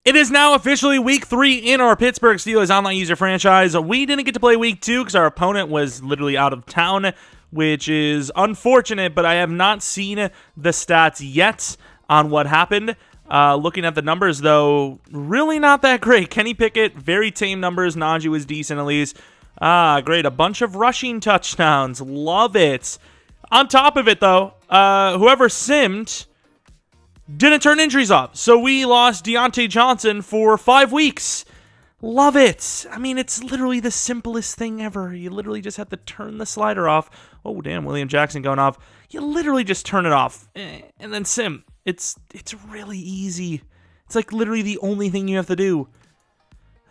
It is now officially week 3 in our Pittsburgh Steelers online user franchise. We didn't get to play week 2 because our opponent was literally out of town, which is unfortunate, but I have not seen the stats yet on what happened. Looking at the numbers, though, really not that great. Kenny Pickett, very tame numbers. Najee was decent at least. Great. A bunch of rushing touchdowns. Love it. On top of it, though, whoever simmed didn't turn injuries off. So we lost Diontae Johnson for 5 weeks. Love it. I mean, it's literally the simplest thing ever. You literally just have to turn the slider off. Oh, damn, William Jackson going off. You literally just turn it off and then sim. It's really easy. It's like literally the only thing you have to do.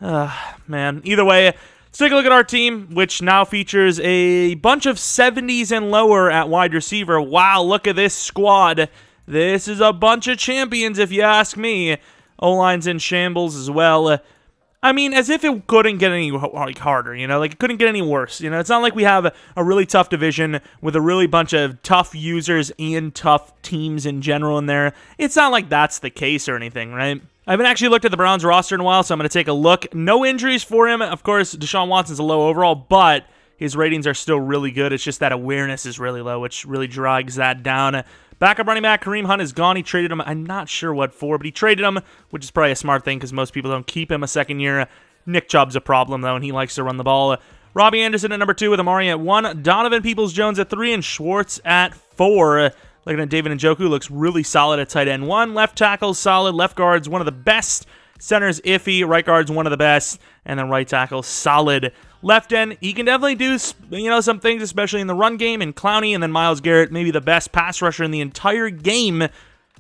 Man. Either way, let's take a look at our team, which now features a bunch of 70s and lower at wide receiver. Wow, look at this squad. This is a bunch of champions, if you ask me. O-line's in shambles as well. I mean, as if it couldn't get any harder, you know? Like, it couldn't get any worse, you know? It's not like we have a really tough division with a really bunch of tough users and tough teams in general in there. It's not like that's the case or anything, right? I haven't actually looked at the Browns roster in a while, so I'm going to take a look. No injuries for him. Of course, Deshaun Watson's a low overall, but his ratings are still really good. It's just that awareness is really low, which really drags that down. Backup running back Kareem Hunt is gone. He traded him. I'm not sure what for, but he traded him, which is probably a smart thing because most people don't keep him a second year. Nick Chubb's a problem, though, and he likes to run the ball. Robbie Anderson at number 2 with Amari at 1. Donovan Peoples-Jones at 3 and Schwartz at 4. Looking at David Njoku, looks really solid at tight end 1. Left tackle, solid. Left guard's one of the best. Center's iffy. Right guard's one of the best. And then right tackle, solid. Left end, he can definitely do, some things, especially in the run game, and Clowney, and then Myles Garrett, maybe the best pass rusher in the entire game.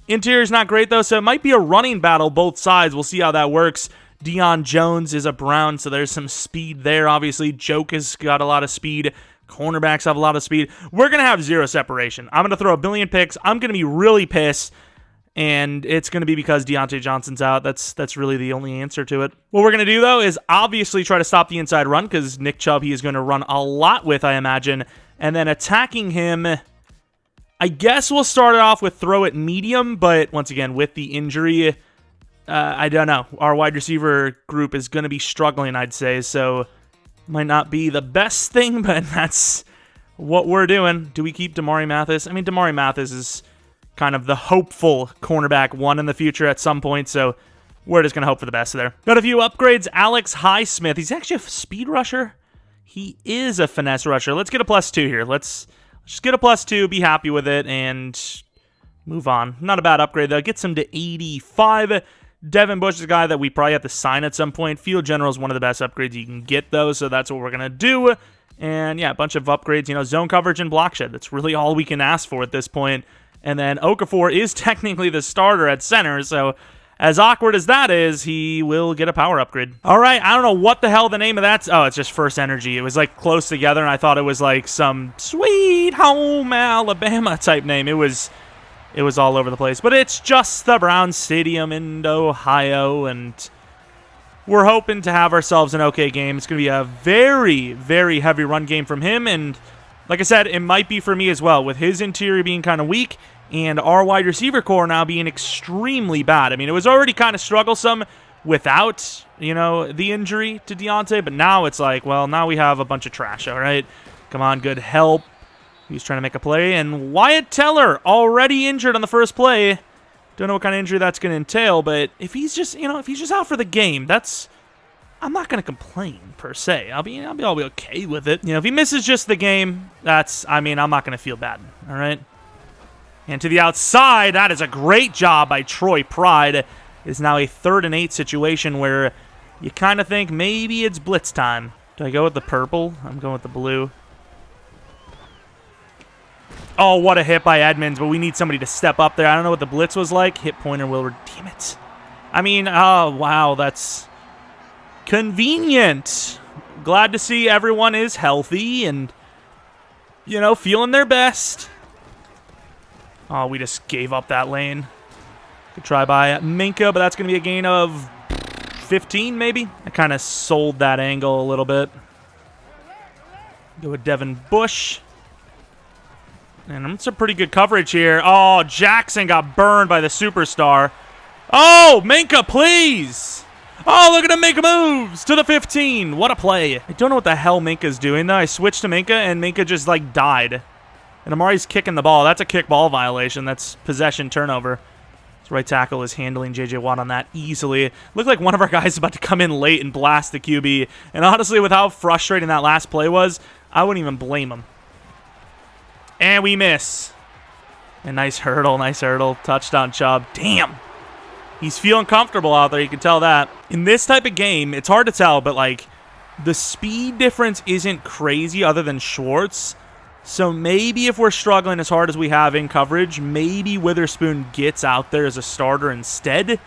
Interior's not great, though, so it might be a running battle both sides. We'll see how that works. Deion Jones is a Brown, so there's some speed there, obviously. Joke has got a lot of speed. Cornerbacks have a lot of speed. We're going to have zero separation. I'm going to throw a billion picks. I'm going to be really pissed. And it's going to be because Diontae Johnson's out. That's really the only answer to it. What we're going to do, though, is obviously try to stop the inside run because Nick Chubb he is going to run a lot with, I imagine. And then attacking him, I guess we'll start it off with throw at medium. But once again, with the injury, I don't know. Our wide receiver group is going to be struggling, I'd say. So might not be the best thing, but that's what we're doing. Do we keep Damari Mathis? I mean, Damari Mathis is kind of the hopeful cornerback 1 in the future at some point, so we're just going to hope for the best there. Got a few upgrades. Alex Highsmith, he's actually a speed rusher. He is a finesse rusher. Let's get a +2 here. Let's just get a +2, be happy with it, and move on. Not a bad upgrade, though. Gets him to 85. Devin Bush is a guy that we probably have to sign at some point. Field General is one of the best upgrades you can get, though, so that's what we're going to do. And, yeah, a bunch of upgrades. Zone coverage and block shed. That's really all we can ask for at this point. And then Okafor is technically the starter at center, so as awkward as that is, he will get a power upgrade. All right, I don't know what the hell the name of that. Oh, it's just First Energy. It was like close together, and I thought it was like some Sweet Home Alabama type name. It was all over the place, but it's just the Brown Stadium in Ohio, and we're hoping to have ourselves an okay game. It's going to be a very, very heavy run game from him, and like I said, it might be for me as well, with his interior being kind of weak and our wide receiver core now being extremely bad. I mean, it was already kind of strugglesome without, the injury to Diontae, but now it's like, well, now we have a bunch of trash, all right? Come on, good help. He's trying to make a play, and Wyatt Teller already injured on the first play. Don't know what kind of injury that's going to entail, but if he's just, if he's just out for the game, I'm not going to complain, per se. I'll be okay with it. If he misses just the game, I'm not going to feel bad, all right? And to the outside, that is a great job by Troy Pride. It is now a 3rd and 8 situation where you kind of think maybe it's blitz time. Do I go with the purple? I'm going with the blue. Oh, what a hit by Edmonds, but we need somebody to step up there. I don't know what the blitz was like. Hit pointer will redeem it. Oh, wow, that's convenient. Glad to see everyone is healthy and, feeling their best. Oh, we just gave up that lane. Good try by Minka, but that's going to be a gain of 15, maybe. I kind of sold that angle a little bit. Go with Devin Bush. And it's a pretty good coverage here. Oh, Jackson got burned by the superstar. Oh, Minka, please. Oh, look at him make moves to the 15. What a play. I don't know what the hell Minka's doing, though. I switched to Minka, and Minka just, like, died. And Amari's kicking the ball. That's a kick ball violation. That's possession turnover. His right tackle is handling J.J. Watt on that easily. Looked like one of our guys is about to come in late and blast the QB. And honestly, with how frustrating that last play was, I wouldn't even blame him. And we miss. A nice hurdle, touchdown Chubb. Damn. He's feeling comfortable out there, you can tell that. In this type of game, it's hard to tell, but like the speed difference isn't crazy other than Schwartz. So maybe if we're struggling as hard as we have in coverage, maybe Witherspoon gets out there as a starter instead.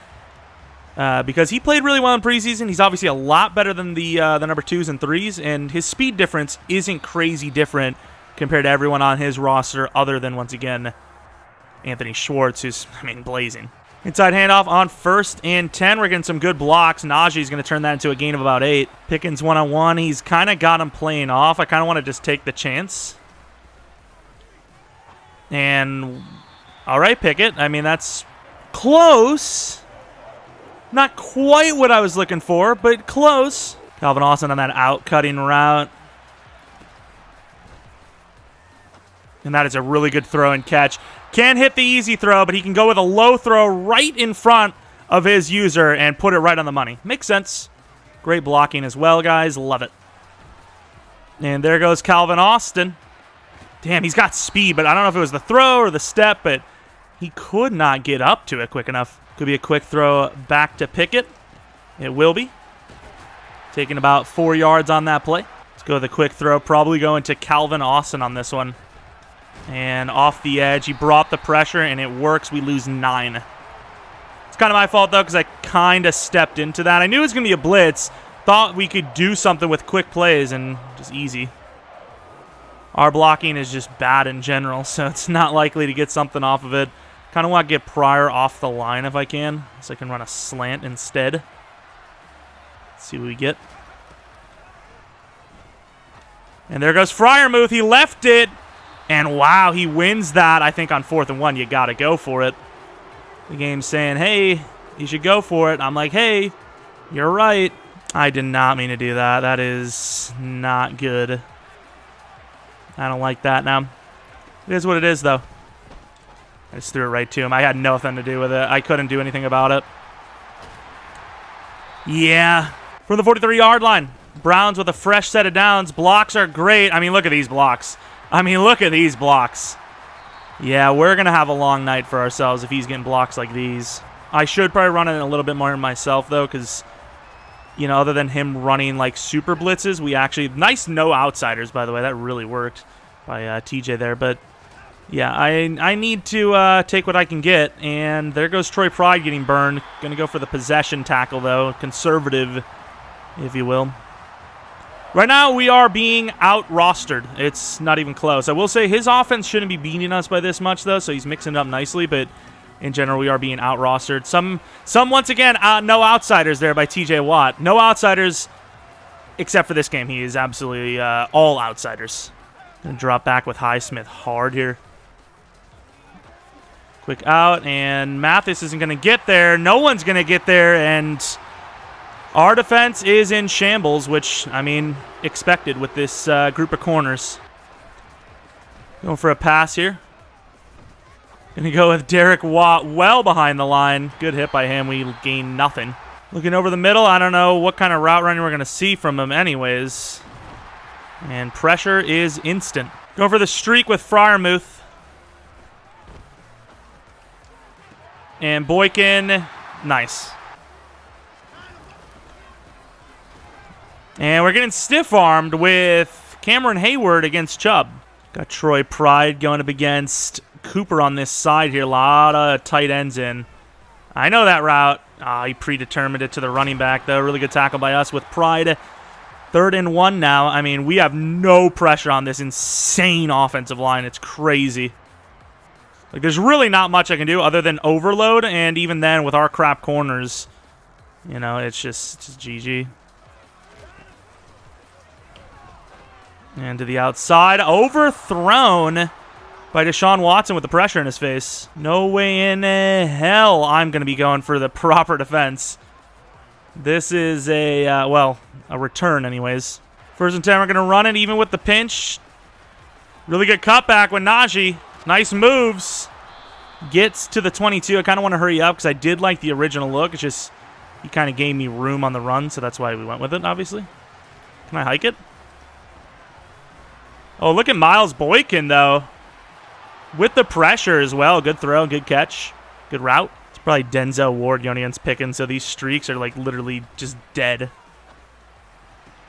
Because he played really well in preseason. He's obviously a lot better than the number 2s and 3s, and his speed difference isn't crazy different compared to everyone on his roster other than, once again, Anthony Schwartz, who's, blazing. Inside handoff on 1st and 10. We're getting some good blocks. Najee's going to turn that into a gain of about 8. Pickens one-on-one. He's kind of got him playing off. I kind of want to just take the chance. And, all right, Pickett. That's close. Not quite what I was looking for, but close. Calvin Austin on that out-cutting route. And that is a really good throw and catch. Can't hit the easy throw, but he can go with a low throw right in front of his user and put it right on the money. Makes sense. Great blocking as well, guys. Love it. And there goes Calvin Austin. Damn, he's got speed, but I don't know if it was the throw or the step, but he could not get up to it quick enough. Could be a quick throw back to Pickett. It will be. Taking about 4 yards on that play. Let's go with a quick throw. Probably going to Calvin Austin on this one. And off the edge, he brought the pressure, and it works. We lose 9. It's kind of my fault, though, because I kind of stepped into that. I knew it was going to be a blitz. Thought we could do something with quick plays, and just easy. Our blocking is just bad in general, so it's not likely to get something off of it. Kind of want to get Pryor off the line if I can, so I can run a slant instead. Let's see what we get. And there goes Freiermuth. He left it. And wow, he wins that, I think, on 4th and 1. You got to go for it. The game's saying, hey, you should go for it. I'm like, hey, you're right. I did not mean to do that. That is not good. I don't like that now. It is what it is, though. I just threw it right to him. I had nothing to do with it. I couldn't do anything about it. Yeah. From the 43-yard line. Browns with a fresh set of downs. Blocks are great. Look at these blocks. Look at these blocks. Yeah, we're going to have a long night for ourselves if he's getting blocks like these. I should probably run it a little bit more myself, though, because, other than him running, like, super blitzes, we actually... Nice no outsiders, by the way. That really worked by TJ there. But, yeah, I need to take what I can get. And there goes Troy Pride getting burned. Going to go for the possession tackle, though. Conservative, if you will. Right now, we are being out-rostered. It's not even close. I will say his offense shouldn't be beating us by this much, though, so he's mixing it up nicely, but in general, we are being out-rostered. Some once again, no outsiders there by TJ Watt. No outsiders except for this game. He is absolutely all outsiders. Going to drop back with Highsmith hard here. Quick out, and Mathis isn't going to get there. No one's going to get there, and... Our defense is in shambles, which, expected with this group of corners. Going for a pass here. Going to go with Derek Watt well behind the line. Good hit by him. We gain nothing. Looking over the middle. I don't know what kind of route running we're going to see from him anyways. And pressure is instant. Going for the streak with Freiermuth. And Boykin. Nice. And we're getting stiff-armed with Cameron Hayward against Chubb. Got Troy Pride going up against Cooper on this side here. A lot of tight ends in. I know that route. He predetermined it to the running back, though. Really good tackle by us with Pride. 3rd and 1 now. We have no pressure on this insane offensive line. It's crazy. Like, there's really not much I can do other than overload, and even then, with our crap corners, it's just GG. And to the outside, overthrown. by Deshaun Watson with the pressure in his face. No way in hell I'm going to be going for the proper defense. This is a return anyways. First and 10, we're going to run it even with the pinch. Really good cutback with Najee. Nice moves. Gets to the 22. I kind of want to hurry up because I did like the original look. It's just he kind of gave me room on the run, so that's why we went with it, obviously. Can I hike it? Oh, look at Miles Boykin, though. With the pressure as well. Good throw, good catch, good route. It's probably Denzel Ward going against Pickens, so these streaks are like literally just dead.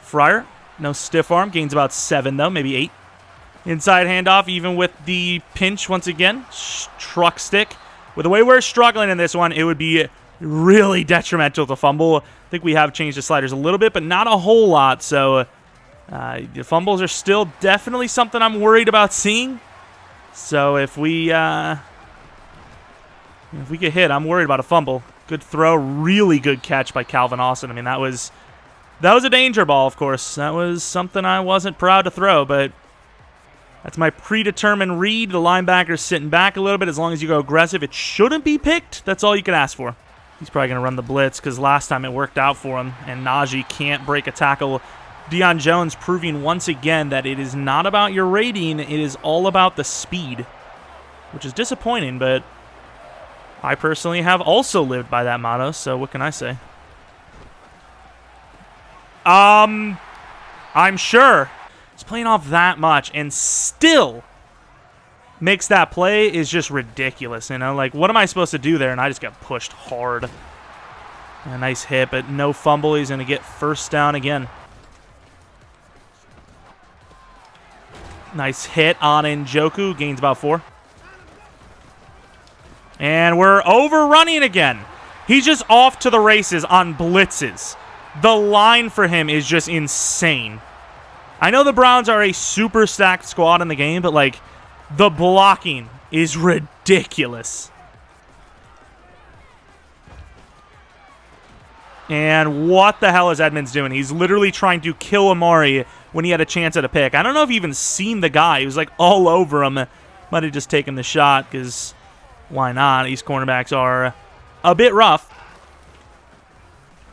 Fryer, no stiff arm. Gains about 7, though, maybe 8. Inside handoff, even with the pinch once again. Truck stick. With the way we're struggling in this one, it would be really detrimental to fumble. I think we have changed the sliders a little bit, but not a whole lot. So the fumbles are still definitely something I'm worried about seeing. So if we get hit, I'm worried about a fumble. Good throw, really good catch by Calvin Austin. I mean, that was a danger ball, of course. That was something I wasn't proud to throw, but that's my predetermined read. The linebacker's sitting back a little bit. As long as you go aggressive, it shouldn't be picked. That's all you can ask for. He's probably going to run the blitz because last time it worked out for him, and Najee can't break a tackle. Deion Jones proving once again that it is not about your rating. It is all about the speed, which is disappointing, but I personally have also lived by that motto, so what can I say? I'm sure. He's playing off that much and still makes that play is just ridiculous, you know? Like, what am I supposed to do there? And I just got pushed hard. A nice hit, but no fumble. He's going to get first down again. Nice hit on Njoku. Gains about 4. And we're overrunning again. He's just off to the races on blitzes. The line for him is just insane. I know the Browns are a super stacked squad in the game, but, like, the blocking is ridiculous. And what the hell is Edmonds doing? He's literally trying to kill Amari when he had a chance at a pick. I don't know if he even seen the guy. He was, like, all over him. Might have just taken the shot because why not? These cornerbacks are a bit rough.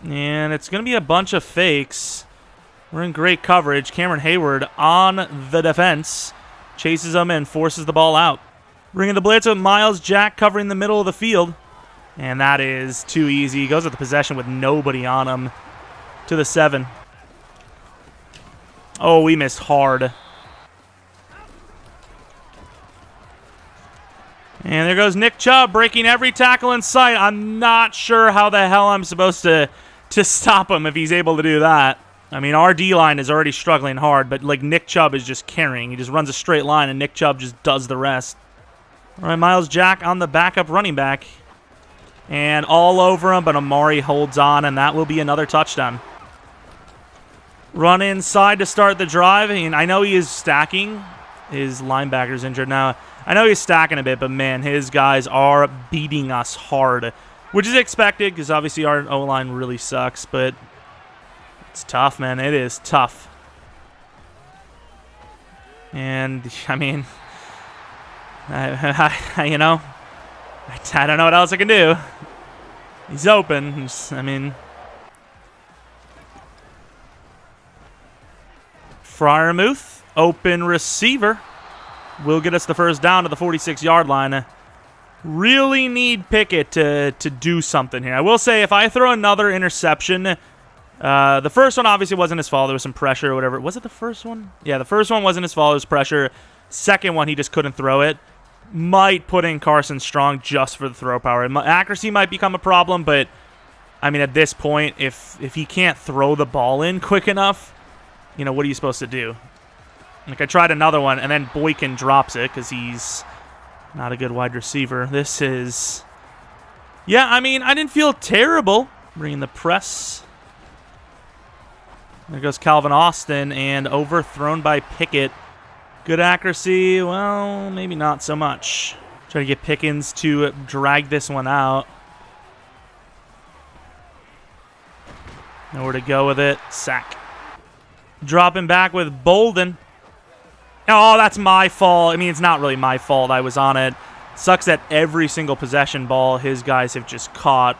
And it's going to be a bunch of fakes. We're in great coverage. Cameron Hayward on the defense. Chases him and forces the ball out. Bringing the blitz with Myles Jack covering the middle of the field. And that is too easy. He goes with the possession with nobody on him. To the 7. Oh, we missed hard. And there goes Nick Chubb breaking every tackle in sight. I'm not sure how the hell I'm supposed to stop him if he's able to do that. I mean, our D-line is already struggling hard, but, like, Nick Chubb is just carrying. He just runs a straight line, and Nick Chubb just does the rest. All right, Myles Jack on the backup running back. And all over him, but Amari holds on, and that will be another touchdown. Run inside to start the drive. And I know he is stacking. His linebacker's injured now. I know he's stacking a bit, but, man, his guys are beating us hard, which is expected because, obviously, our O-line really sucks, but it's tough, man. It is tough. And, I mean, you know, I don't know what else I can do. He's open. I mean, Freiermuth, open receiver, will get us the first down to the 46-yard line. Really need Pickett to do something here. I will say, if I throw another interception, the first one obviously wasn't his fault. There was some pressure or whatever. Was it the first one? Yeah, the first one wasn't his fault. It was pressure. Second one, he just couldn't throw it. Might put in Carson Strong just for the throw power. Accuracy might become a problem, but, I mean, at this point, if he can't throw the ball in quick enough, you know, what are you supposed to do? Like, I tried another one, and then Boykin drops it because he's not a good wide receiver. This is... Yeah, I mean, I didn't feel terrible bringing the press. There goes Calvin Austin, and overthrown by Pickett. Good accuracy, well, maybe not so much. Try to get Pickens to drag this one out. Nowhere to go with it. Sack. Dropping back with Bolden. Oh, that's my fault. I mean, it's not really my fault. I was on it. Sucks that every single possession ball his guys have just caught.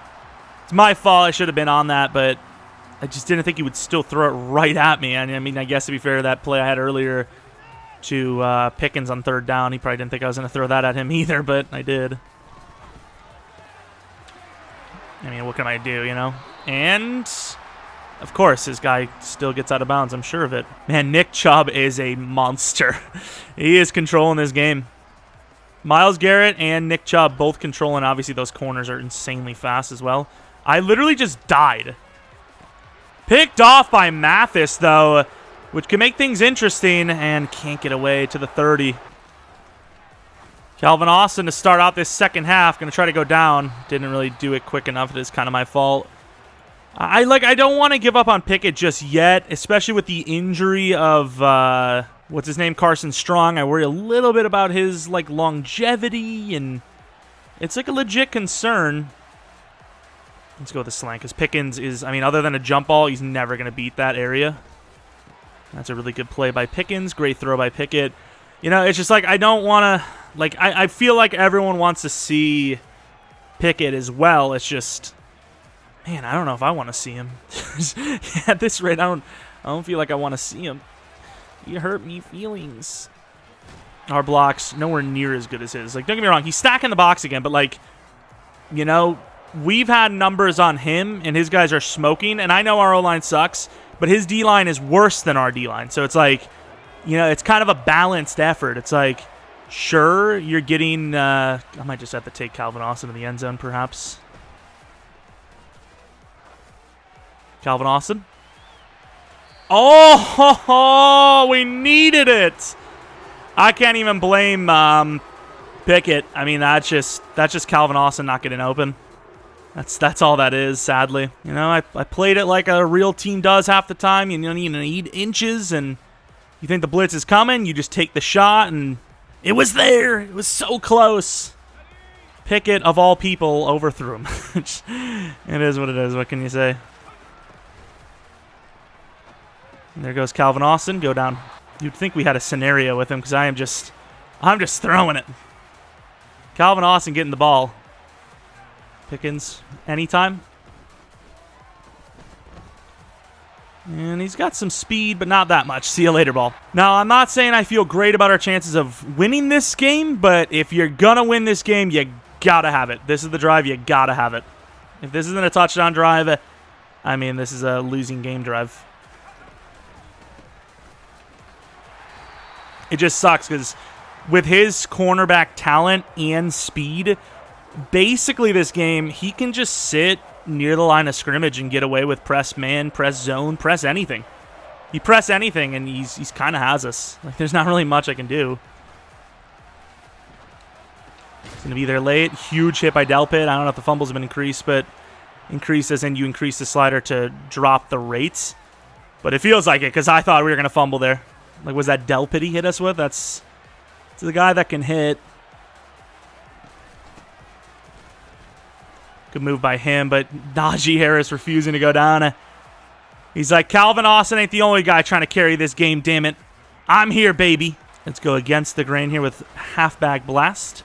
It's my fault. I should have been on that, but I just didn't think he would still throw it right at me. I mean, I guess to be fair, that play I had earlier to Pickens on 3rd down, he probably didn't think I was going to throw that at him either, but I did. I mean, what can I do, you know? And, of course, his guy still gets out of bounds. I'm sure of it. Man, Nick Chubb is a monster. He is controlling this game. Myles Garrett and Nick Chubb both controlling. Obviously, those corners are insanely fast as well. I literally just died. Picked off by Mathis, though, which can make things interesting, and can't get away to the 30. Calvin Austin to start out this second half. Going to try to go down. Didn't really do it quick enough. It is kind of my fault. I don't want to give up on Pickett just yet, especially with the injury of what's his name, Carson Strong. I worry a little bit about his longevity, and it's a legit concern. Let's go with the slant, because Pickens is, I mean, other than a jump ball, he's never going to beat that area. That's a really good play by Pickens. Great throw by Pickett. You know, it's just I don't want to, I feel like everyone wants to see Pickett as well. It's just, man, I don't know if I want to see him. At this rate, I don't feel like I want to see him. You hurt me feelings. Our blocks, nowhere near as good as his. Don't get me wrong, he's stacking the box again, but, you know, we've had numbers on him, and his guys are smoking, and I know our O-line sucks, but his D-line is worse than our D-line. So it's you know, it's kind of a balanced effort. It's sure, you're getting, I might just have to take Calvin Austin to the end zone, perhaps. Calvin Austin. Oh, we needed it. I can't even blame Pickett. I mean, that's just Calvin Austin not getting open. That's all that is, sadly. You know, I played it like a real team does half the time. You don't even need inches, and you think the blitz is coming, you just take the shot, and it was there. It was so close. Pickett, of all people, overthrew him. It is what it is. What can you say? And there goes Calvin Austin. Go down. You'd think we had a scenario with him, because I'm just throwing it. Calvin Austin getting the ball. Pickens, anytime. And he's got some speed, but not that much. See you later, ball. Now, I'm not saying I feel great about our chances of winning this game, but if you're going to win this game, you got to have it. This is the drive. You got to have it. If this isn't a touchdown drive, I mean, this is a losing game drive. It just sucks because with his cornerback talent and speed, basically this game, he can just sit near the line of scrimmage and get away with press man, press zone, press anything. You press anything, and he's kind of has us. There's not really much I can do. He's going to be there late. Huge hit by Delpit. I don't know if the fumbles have been increased, but increased as in you increase the slider to drop the rates. But it feels like it, because I thought we were going to fumble there. Was that Delpit he hit us with? It's the guy that can hit. Good move by him, but Najee Harris refusing to go down. He's like, Calvin Austin ain't the only guy trying to carry this game, damn it. I'm here, baby. Let's go against the grain here with halfback blast.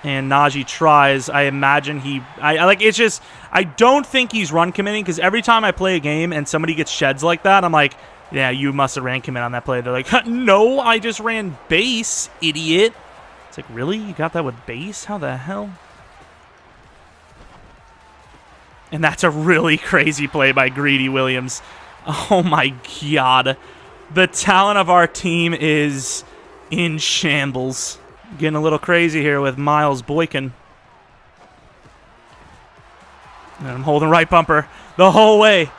And Najee tries. I imagine I don't think he's run committing, because every time I play a game and somebody gets sheds like that, I'm like, yeah, you must have ran commit on that play. They're like, no, I just ran base, idiot. It's like, really? You got that with base? How the hell? And that's a really crazy play by Greedy Williams. Oh, my God. The talent of our team is in shambles. Getting a little crazy here with Myles Boykin. And I'm holding right bumper the whole way.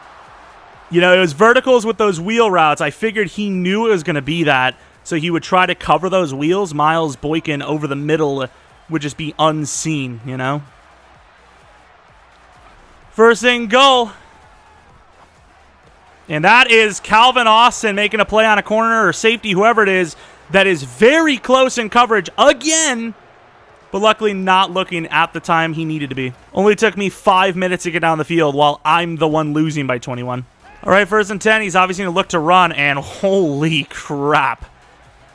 You know, it was verticals with those wheel routes. I figured he knew it was going to be that, so he would try to cover those wheels. Myles Boykin over the middle would just be unseen, you know? First and goal. And that is Calvin Austin making a play on a corner or safety, whoever it is, that is very close in coverage again, but luckily not looking at the time he needed to be. Only took me 5 minutes to get down the field while I'm the one losing by 21. All right, 1st and 10. He's obviously going to look to run, and holy crap.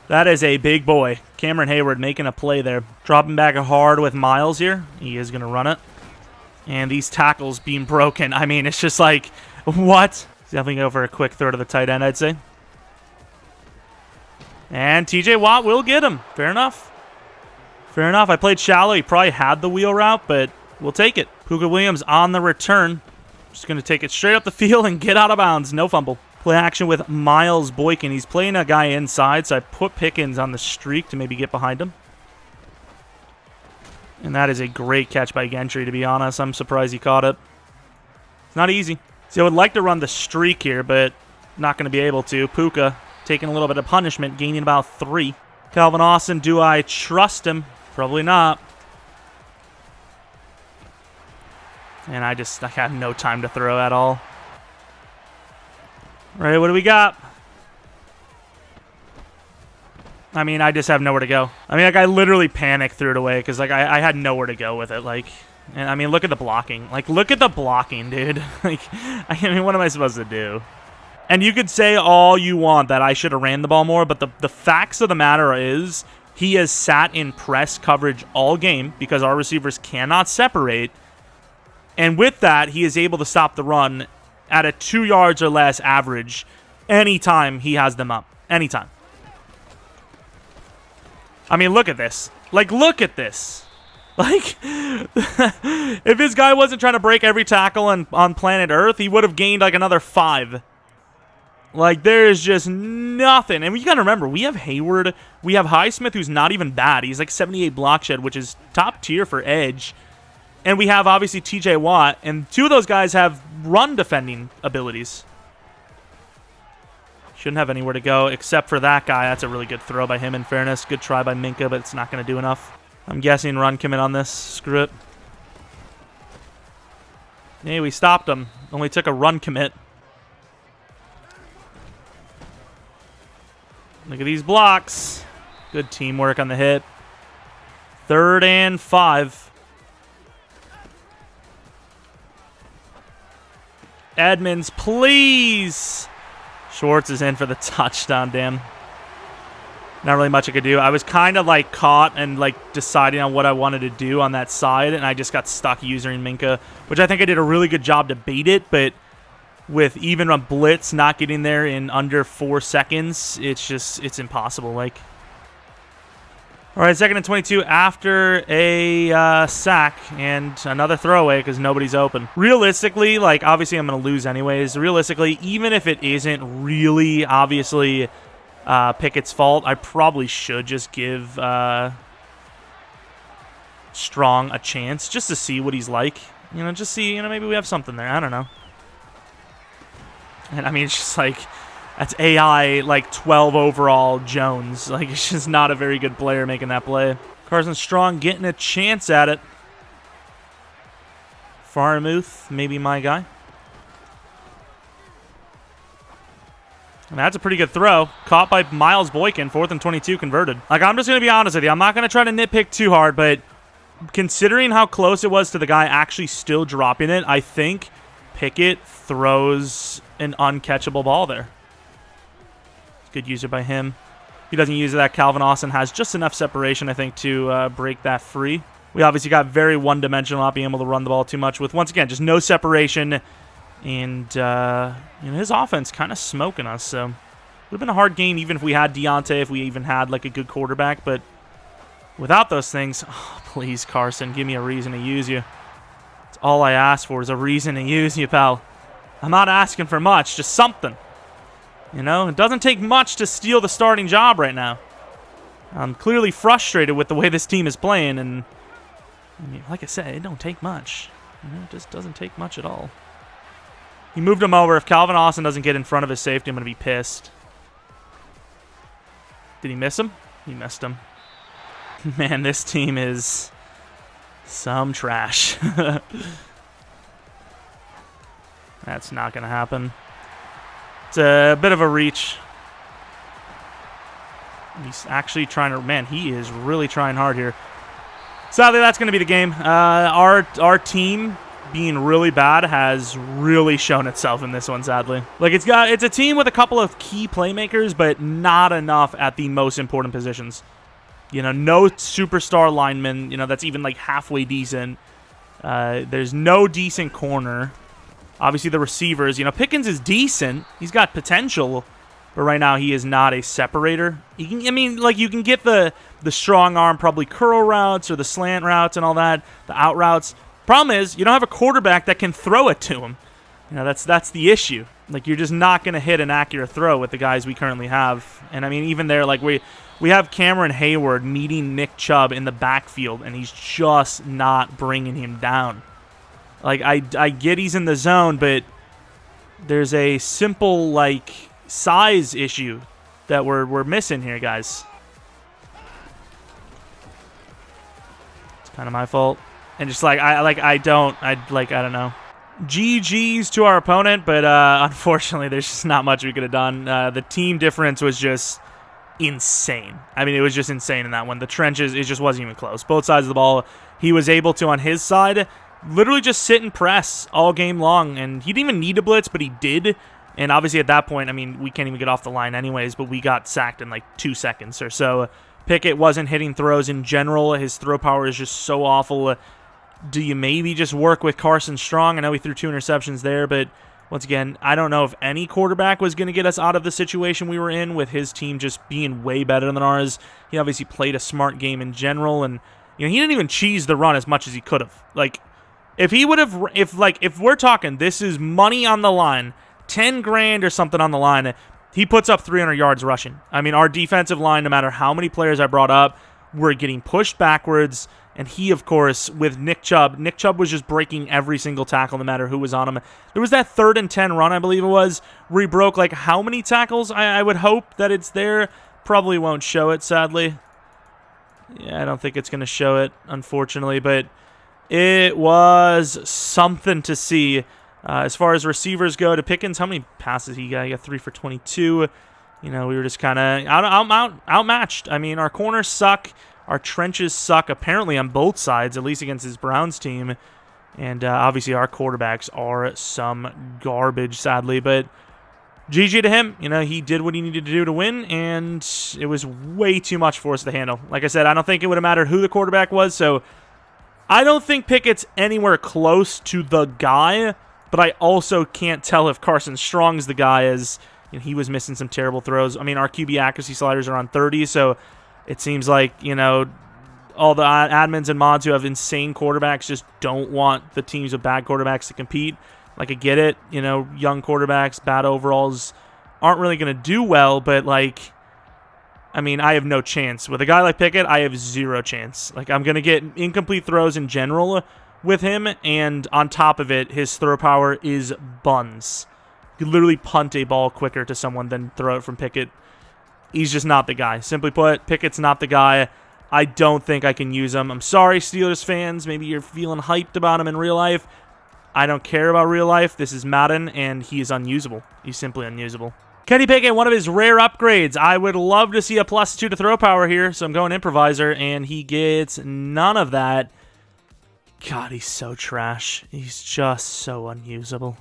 That is a big boy. Cameron Hayward making a play there. Dropping back hard with Myles here. He is going to run it. And these tackles being broken. I mean, it's just like, what? Definitely go for a quick throw to the tight end, I'd say. And TJ Watt will get him. Fair enough. Fair enough. I played shallow. He probably had the wheel route, but we'll take it. Puka Williams on the return. Just going to take it straight up the field and get out of bounds. No fumble. Play action with Miles Boykin. He's playing a guy inside, so I put Pickens on the streak to maybe get behind him. And that is a great catch by Gentry, to be honest. I'm surprised he caught it. It's not easy. See, I would like to run the streak here, but not going to be able to. Puka taking a little bit of punishment, gaining about 3. Calvin Austin, do I trust him? Probably not. And I had no time to throw at all. All right, what do we got? I mean, I just have nowhere to go. I mean, like, I literally panicked, threw it away, because, like, I had nowhere to go with it. Like, and I mean, look at the blocking. Like, look at the blocking, dude. Like, I mean, what am I supposed to do? And you could say all you want that I should have ran the ball more, but the facts of the matter is he has sat in press coverage all game because our receivers cannot separate. And with that, he is able to stop the run at a 2 yards or less average anytime he has them up. Anytime. I mean, look at this. Like, look at this. Like, if this guy wasn't trying to break every tackle on planet Earth, he would have gained, like, another 5. Like, there is just nothing. And you got to remember, we have Hayward. We have Highsmith, who's not even bad. He's like 78 block shed, which is top tier for edge. And we have, obviously, TJ Watt. And 2 of those guys have run defending abilities. Shouldn't have anywhere to go except for that guy. That's a really good throw by him, in fairness. Good try by Minka, but it's not going to do enough. I'm guessing run commit on this. Screw it. Hey, we stopped him. Only took a run commit. Look at these blocks. Good teamwork on the hit. 3rd and 5. Edmonds, please. Schwartz is in for the touchdown, damn. Not really much I could do. I was kind of like caught and like deciding on what I wanted to do on that side, and I just got stuck using Minka, which I think I did a really good job to bait it, but with even a blitz not getting there in under 4 seconds, it's impossible. Like, all right, 2nd and 22 after a sack and another throwaway because nobody's open. Realistically, like, obviously I'm going to lose anyways. Realistically, even if it isn't really obviously Pickett's fault, I probably should just give Strong a chance just to see what he's like. You know, just see, maybe we have something there. I don't know. And I mean, it's just like, that's AI, like 12 overall Jones. Like, it's just not a very good player making that play. Carson Strong getting a chance at it. Farmuth, maybe my guy. And that's a pretty good throw. Caught by Miles Boykin, 4th and 22 converted. Like, I'm just going to be honest with you. I'm not going to try to nitpick too hard, but considering how close it was to the guy actually still dropping it, I think Pickett throws an uncatchable ball there. Good user by him. If he doesn't use it, that Calvin Austin has just enough separation, I think, to break that free. We obviously got very one-dimensional, not being able to run the ball too much with, once again, just no separation. And his offense kind of smoking us. So it would have been a hard game even if we had Deontay, if we even had like a good quarterback. But without those things, oh, please, Carson, give me a reason to use you. That's all I ask for is a reason to use you, pal. I'm not asking for much, just something. It doesn't take much to steal the starting job right now. I'm clearly frustrated with the way this team is playing, and like I said, it don't take much. It just doesn't take much at all. He moved him over. If Calvin Austin doesn't get in front of his safety, I'm going to be pissed. Did he miss him? He missed him. Man, this team is some trash. That's not going to happen. It's a bit of a reach. He's actually trying to... Man, he is really trying hard here. Sadly, that's going to be the game. Our team being really bad has really shown itself in this one, sadly. Like, it's a team with a couple of key playmakers, but not enough at the most important positions. You know, no superstar lineman, you know, that's even like halfway decent. There's no decent corner. Obviously, the receivers, you know, Pickens is decent. He's got potential, but right now he is not a separator. You can get the strong arm, probably curl routes or the slant routes and all that, the out routes. Problem is, you don't have a quarterback that can throw it to him. You know, that's the issue. Like, you're just not going to hit an accurate throw with the guys we currently have. And I mean, even there, like, we have Cameron Hayward meeting Nick Chubb in the backfield, and he's just not bringing him down. Like, I get he's in the zone, but there's a simple, like, size issue that we're missing here, guys. It's kind of my fault. And just like I don't know. GG's to our opponent, but unfortunately there's just not much we could have done. The team difference was just insane. I mean, it was just insane in that one. The trenches, it just wasn't even close. Both sides of the ball, he was able to, on his side, literally just sit and press all game long, and he didn't even need a blitz, but he did. And obviously at that point, I mean, we can't even get off the line anyways, but we got sacked in like 2 seconds or so. Pickett wasn't hitting throws in general. His throw power is just so awful. Do you maybe just work with Carson Strong? I know he threw 2 interceptions there, but once again, I don't know if any quarterback was going to get us out of the situation we were in with his team just being way better than ours. He obviously played a smart game in general, and you know, he didn't even cheese the run as much as he could have. Like, if we're talking, this is money on the line, 10 grand or something on the line, he puts up 300 yards rushing. I mean, our defensive line, no matter how many players I brought up, we're getting pushed backwards. And he, of course, with Nick Chubb was just breaking every single tackle, no matter who was on him. There was that 3rd and 10 run, I believe it was, where he broke, like, how many tackles? I would hope that it's there. Probably won't show it, sadly. Yeah, I don't think it's going to show it, unfortunately. But it was something to see. As far as receivers go, to Pickens, how many passes he got? He got 3 for 22. You know, we were just kind of outmatched. I mean, our corners suck. Our trenches suck, apparently, on both sides, at least against his Browns team. And obviously our quarterbacks are some garbage, sadly. But GG to him. You know, he did what he needed to do to win, and it was way too much for us to handle. Like I said, I don't think it would have mattered who the quarterback was, so I don't think Pickett's anywhere close to the guy, but I also can't tell if Carson Strong's the guy, as you know, he was missing some terrible throws. I mean, our QB accuracy sliders are on 30, so it seems like, you know, all the admins and mods who have insane quarterbacks just don't want the teams with bad quarterbacks to compete. Like, I get it. You know, young quarterbacks, bad overalls aren't really going to do well, but, like, I mean, I have no chance. With a guy like Pickett, I have 0 chance. Like, I'm going to get incomplete throws in general with him, and on top of it, his throw power is buns. You could literally punt a ball quicker to someone than throw it from Pickett. He's just not the guy. Simply put, Pickett's not the guy. I don't think I can use him. I'm sorry, Steelers fans. Maybe you're feeling hyped about him in real life. I don't care about real life. This is Madden, and he is unusable. He's simply unusable. Kenny Pickett, one of his rare upgrades. I would love to see a +2 to throw power here, so I'm going improviser, and he gets none of that. God, he's so trash. He's just so unusable.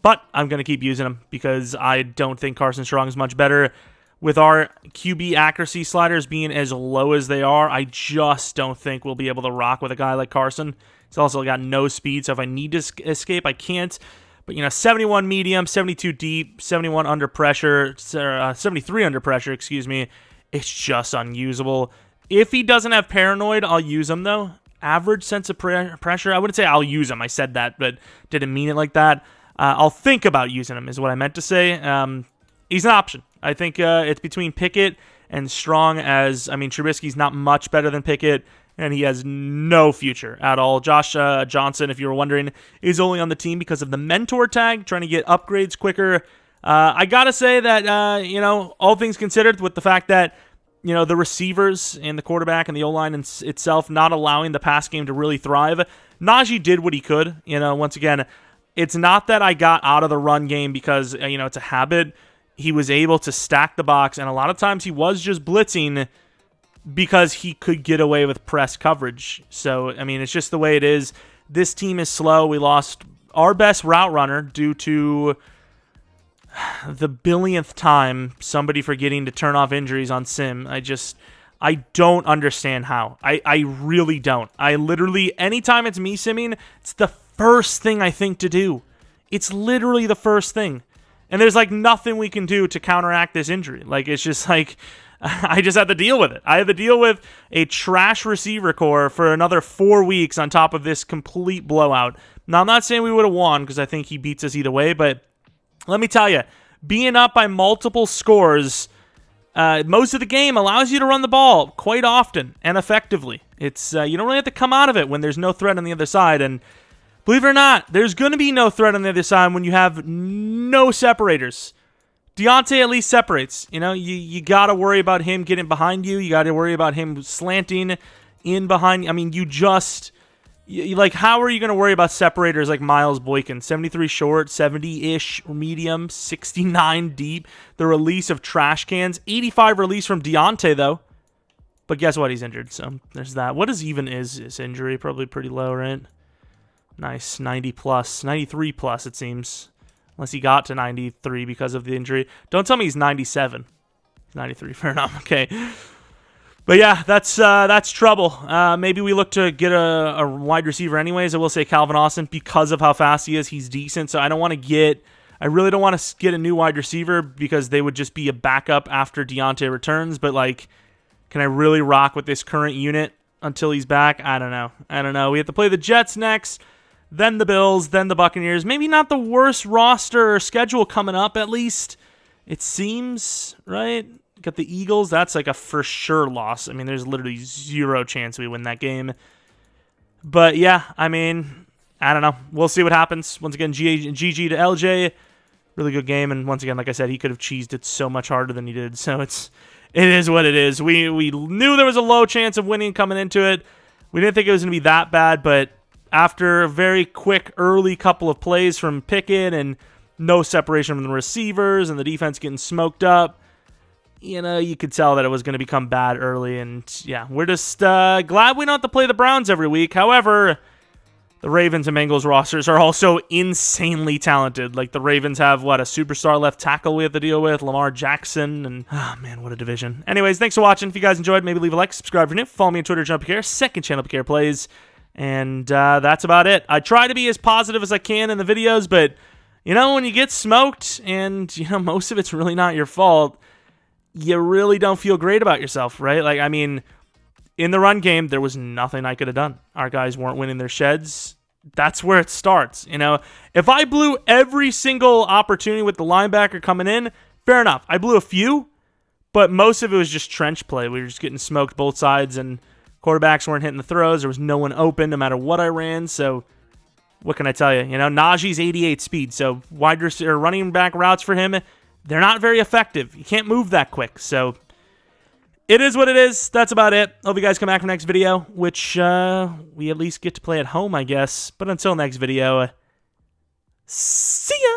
But I'm going to keep using him because I don't think Carson Strong is much better. With our QB accuracy sliders being as low as they are, I just don't think we'll be able to rock with a guy like Carson. He's also got no speed, so if I need to escape, I can't. But, you know, 71 medium, 72 deep, 71 under pressure, 73 under pressure, excuse me. It's just unusable. If he doesn't have paranoid, I'll use him, though. Average sense of pressure, I wouldn't say I'll use him. I said that, but didn't mean it like that. I'll think about using him is what I meant to say. He's an option. I think it's between Pickett and Strong, as, I mean, Trubisky's not much better than Pickett, and he has no future at all. Josh Johnson, if you were wondering, is only on the team because of the mentor tag, trying to get upgrades quicker. I got to say that, you know, all things considered, with the fact that, you know, the receivers and the quarterback and the O-line itself not allowing the pass game to really thrive, Najee did what he could. You know, once again, it's not that I got out of the run game because, you know, it's a habit. He was able to stack the box, and a lot of times he was just blitzing because he could get away with press coverage. So, I mean, it's just the way it is. this team is slow. We lost our best route runner due to the billionth time somebody forgetting to turn off injuries on sim. I don't understand how. I really don't. I literally, anytime it's me simming, it's the first thing I think to do. It's literally the first thing. And there's like nothing we can do to counteract this injury. Like, it's just like, I just have to deal with it. I have to deal with a trash receiver core for another 4 weeks on top of this complete blowout. Now, I'm not saying we would have won because I think he beats us either way, but let me tell you, being up by multiple scores most of the game allows you to run the ball quite often and effectively. It's you don't really have to come out of it when there's no threat on the other side, and believe it or not, there's going to be no threat on the other side when you have no separators. Deontay at least separates. You know, you got to worry about him getting behind you. You got to worry about him slanting in behind you. I mean, like, how are you going to worry about separators like Miles Boykin? 73 short, 70-ish medium, 69 deep. The release of trash cans. 85 release from Deontay, though. But guess what? He's injured, so there's that. What is his injury? Probably pretty low, right? Nice, 90 plus, 93 plus, it seems. Unless he got to 93 because of the injury. Don't tell me he's 97. 93, fair enough. Okay. But yeah, that's trouble. Maybe we look to get a wide receiver anyways. I will say Calvin Austin, because of how fast he is, he's decent. So I really don't want to get a new wide receiver because they would just be a backup after Deontay returns. But like, can I really rock with this current unit until he's back? I don't know. We have to play the Jets next, then the Bills, then the Buccaneers. Maybe not the worst roster or schedule coming up, at least. It seems, right? Got the Eagles. That's like a for sure loss. I mean, there's literally zero chance we win that game. But yeah, I mean, I don't know. We'll see what happens. Once again, GG to LJ. Really good game. And once again, like I said, he could have cheesed it so much harder than he did. So it is what it is. We knew there was a low chance of winning coming into it. We didn't think it was going to be that bad, but after a very quick early couple of plays from Pickett and no separation from the receivers and the defense getting smoked up, you know, you could tell that it was going to become bad early. And yeah, we're just glad we don't have to play the Browns every week. However, the Ravens and Bengals rosters are also insanely talented. Like, the Ravens have, a superstar left tackle we have to deal with, Lamar Jackson, and, oh man, what a division. Anyways, thanks for watching. If you guys enjoyed, maybe leave a like, subscribe if you're new, follow me on Twitter, Jeromepkr, second channel, Jeromepkr Plays, and that's about it. I try to be as positive as I can in the videos, but, you know, when you get smoked, and, you know, most of it's really not your fault, you really don't feel great about yourself, right? Like, I mean, in the run game, there was nothing I could have done. Our guys weren't winning their sheds. That's where it starts, you know? If I blew every single opportunity with the linebacker coming in, fair enough. I blew a few, but most of it was just trench play. We were just getting smoked both sides, and quarterbacks weren't hitting the throws. There was no one open no matter what I ran, so what can I tell you? You know, Najee's 88 speed, so wide receiver running back routes for him, they're not very effective. You can't move that quick, so it is what it is. That's about it. Hope you guys come back for next video, which we at least get to play at home, I guess. But until next video, see ya!